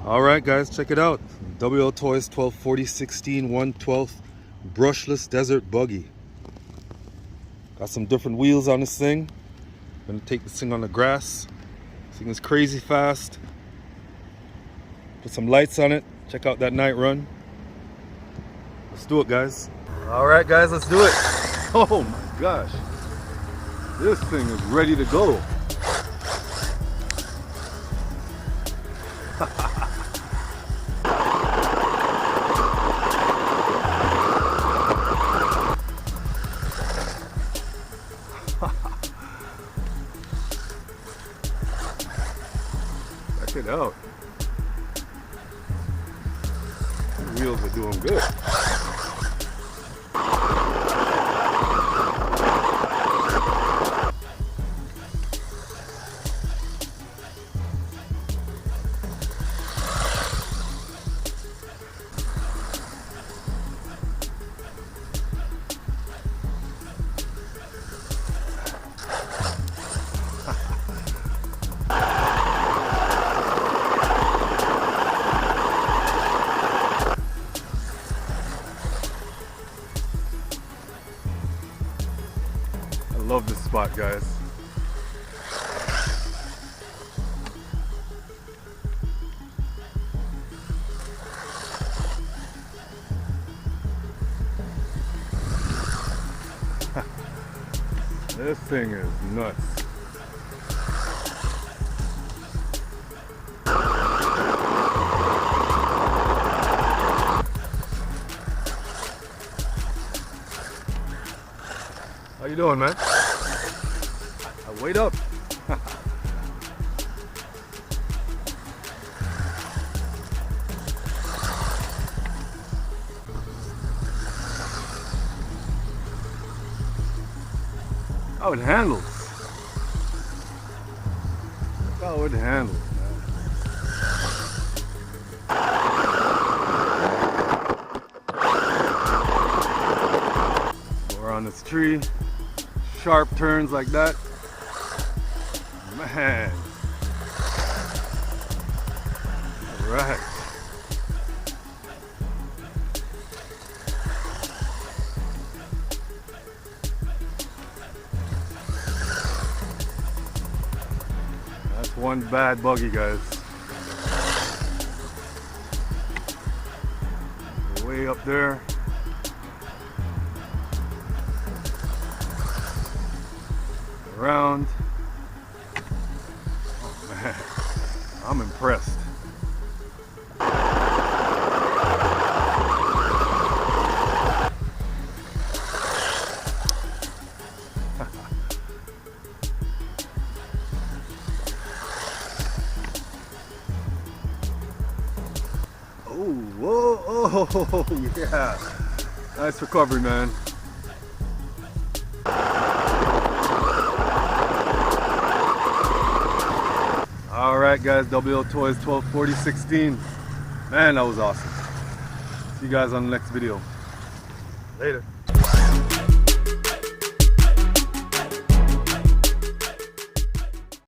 Alright guys, check it out. Wltoys 124016 1/12 brushless desert buggy. Got some different wheels on this thing. Gonna take this thing on the grass. This thing is crazy fast. Put some lights on it. Check out that night run. Let's do it, guys. Alright guys, let's do it. Oh my gosh. This thing is ready to go. Check it out. The wheels are doing good. I love this spot, guys. This thing is nuts. How you doing, man? Wait up. How it handles. Look how it handles, man. We're on this tree. Sharp turns like that. Man. All right. That's one bad buggy, guys. Way up there. Around. I'm impressed. Oh, whoa, oh, yeah. Nice recovery, man. Alright guys, Wltoys 124016. Man, that was awesome. See you guys on the next video. Later.